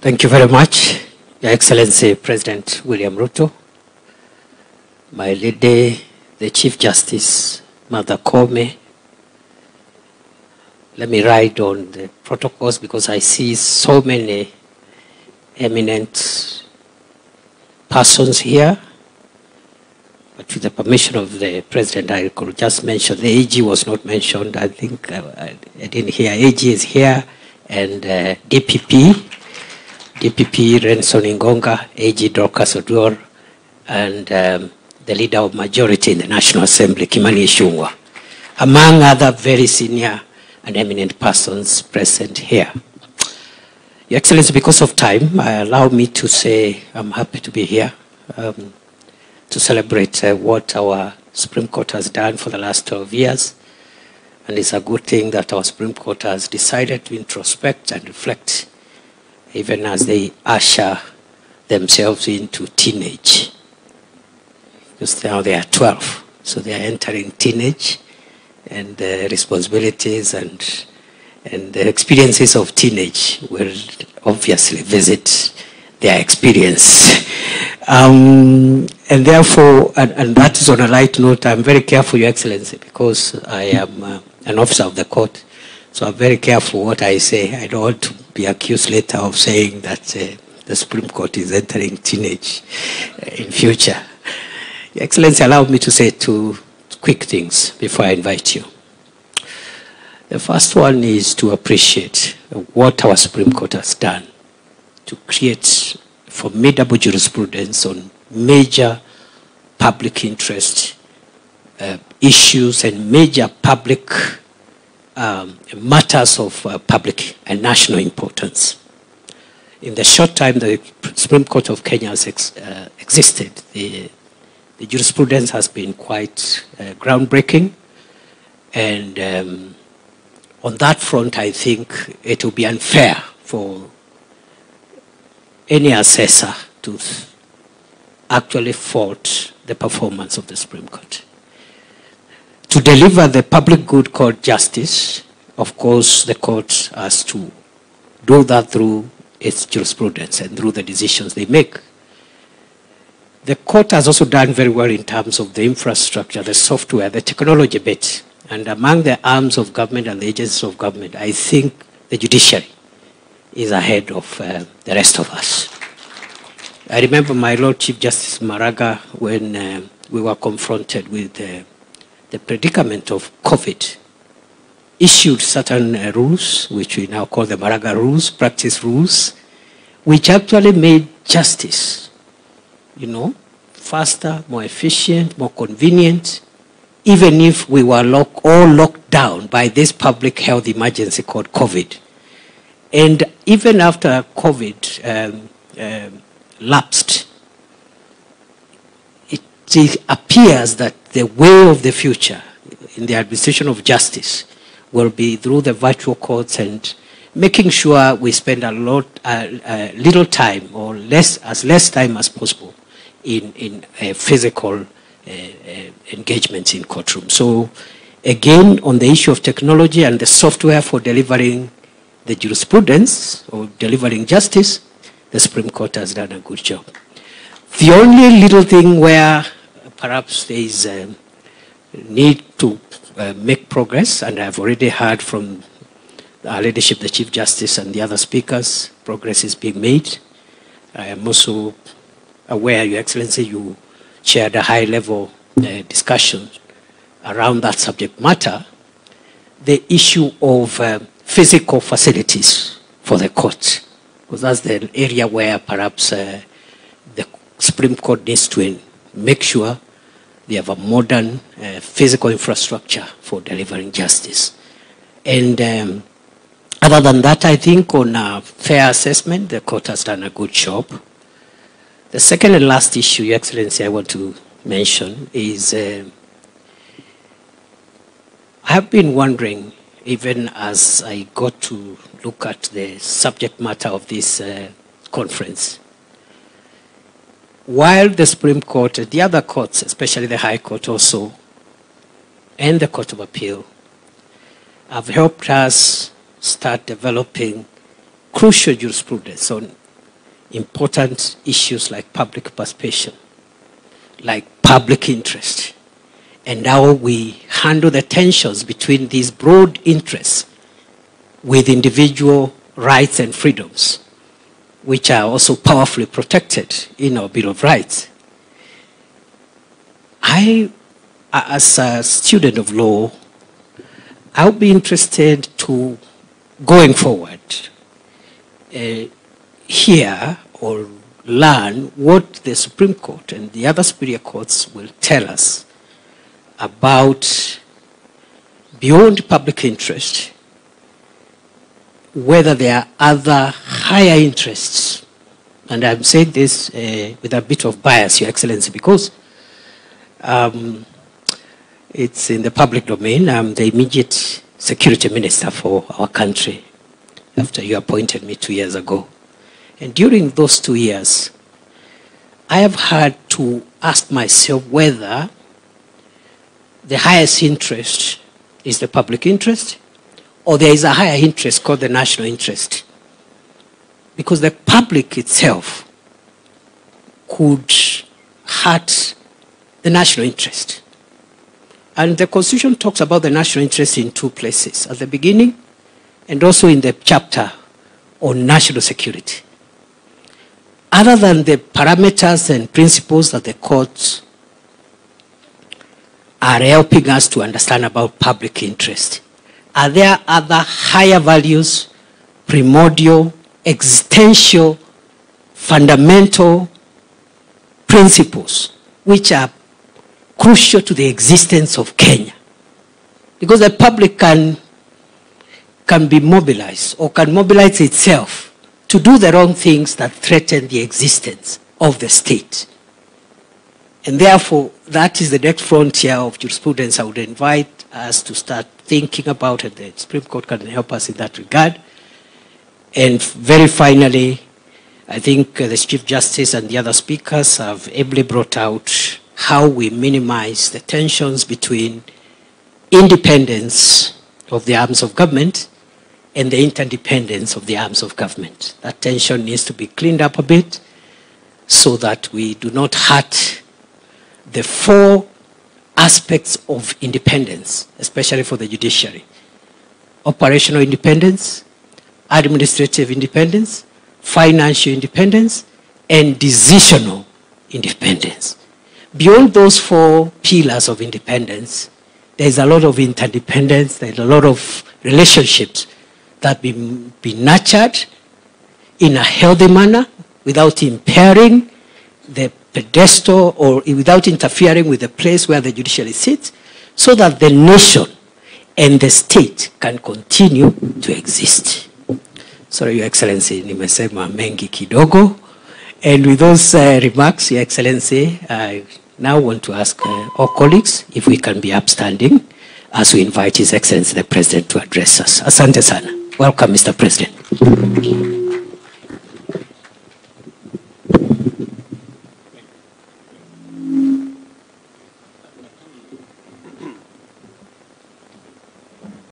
Thank you very much, Your Excellency President William Ruto, my lady, the Chief Justice, Mother Kome. Let me ride on the protocols because I see so many eminent persons here. But with the permission of the President, I could just mention, the AG was not mentioned. I think I didn't hear. AG is here, and DPP Renson Ingonga, AG Dorcas Oduor, and the leader of majority in the National Assembly, Kimani Ichung'wah, among other very senior and eminent persons present here. Your Excellency, because of time, allow me to say I'm happy to be here to celebrate what our Supreme Court has done for the last 12 years. And it's a good thing that our Supreme Court has decided to introspect and reflect even as they usher themselves into teenage. Because now they are 12, so they are entering teenage, and the responsibilities and the experiences of teenage will obviously visit their experience. And therefore, and that is on a light note, I'm very careful, Your Excellency, because I am an officer of the court, so I'm very careful what I say. I don't want to be accused later of saying that the Supreme Court is entering teenage in future. Your Excellency, allow me to say two quick things before I invite you. The first one is to appreciate what our Supreme Court has done to create formidable jurisprudence on major public interest issues and major public matters of public and national importance. In the short time the Supreme Court of Kenya has existed, the jurisprudence has been quite groundbreaking, and on that front, I think it will be unfair for any assessor to actually fault the performance of the Supreme Court. To deliver the public good called justice, of course, the court has to do that through its jurisprudence and through the decisions they make. The court has also done very well in terms of the infrastructure, the software, the technology bit. And among the arms of government and the agencies of government, I think the judiciary is ahead of the rest of us. I remember my Lord Chief Justice Maraga when we were confronted with the predicament of COVID, issued certain rules, which we now call the Maraga rules, practice rules, which actually made justice, faster, more efficient, more convenient, even if we were all locked down by this public health emergency called COVID. And even after COVID lapsed, it appears that the way of the future in the administration of justice will be through the virtual courts and making sure we spend little time or as less time as possible in physical engagements in courtrooms. So again, on the issue of technology and the software for delivering the jurisprudence or delivering justice, the Supreme Court has done a good job. The only little thing where perhaps there is a need to make progress, and I've already heard from our leadership, the Chief Justice and the other speakers, progress is being made. I am also aware, Your Excellency, you chaired a high-level discussion around that subject matter, the issue of physical facilities for the court, because that's the area where perhaps the Supreme Court needs to make sure they have a modern physical infrastructure for delivering justice. And other than that, I think on a fair assessment, the court has done a good job. The second and last issue, Your Excellency, I want to mention is I have been wondering, even as I got to look at the subject matter of this conference, while the Supreme Court, the other courts, especially the High Court also, and the Court of Appeal, have helped us start developing crucial jurisprudence on important issues like public participation, like public interest, and how we handle the tensions between these broad interests with individual rights and freedoms, which are also powerfully protected in our Bill of Rights. I, as a student of law, I'll be interested to, going forward, hear or learn what the Supreme Court and the other superior courts will tell us about, beyond public interest, whether there are other higher interests. And I'm saying this with a bit of bias, Your Excellency, because it's in the public domain. I'm the immediate security minister for our country after you appointed me 2 years ago. And during those 2 years, I have had to ask myself whether the highest interest is the public interest, or there is a higher interest called the national interest. Because the public itself could hurt the national interest. And the Constitution talks about the national interest in two places, at the beginning and also in the chapter on national security. Other than the parameters and principles that the courts are helping us to understand about public interest, are there other higher values, primordial, existential, fundamental principles which are crucial to the existence of Kenya? Because the public can be mobilized or can mobilize itself to do the wrong things that threaten the existence of the state. And therefore, that is the next frontier of jurisprudence I would invite us to start thinking about, and the Supreme Court can help us in that regard. And very finally, I think the Chief Justice and the other speakers have ably brought out how we minimize the tensions between independence of the arms of government and the interdependence of the arms of government. That tension needs to be cleaned up a bit so that we do not hurt the four aspects of independence, especially for the judiciary: operational independence, administrative independence, financial independence, and decisional independence. Beyond those four pillars of independence, there is a lot of interdependence, there is a lot of relationships that be nurtured in a healthy manner without impairing the pedestal or without interfering with the place where the judiciary sits, so that the nation and the state can continue to exist. Sorry, Your Excellency, nimesema mengi kidogo. And with those remarks, Your Excellency, I now want to ask all colleagues if we can be upstanding as we invite His Excellency the President to address us. Asante sana. Welcome, Mr. President.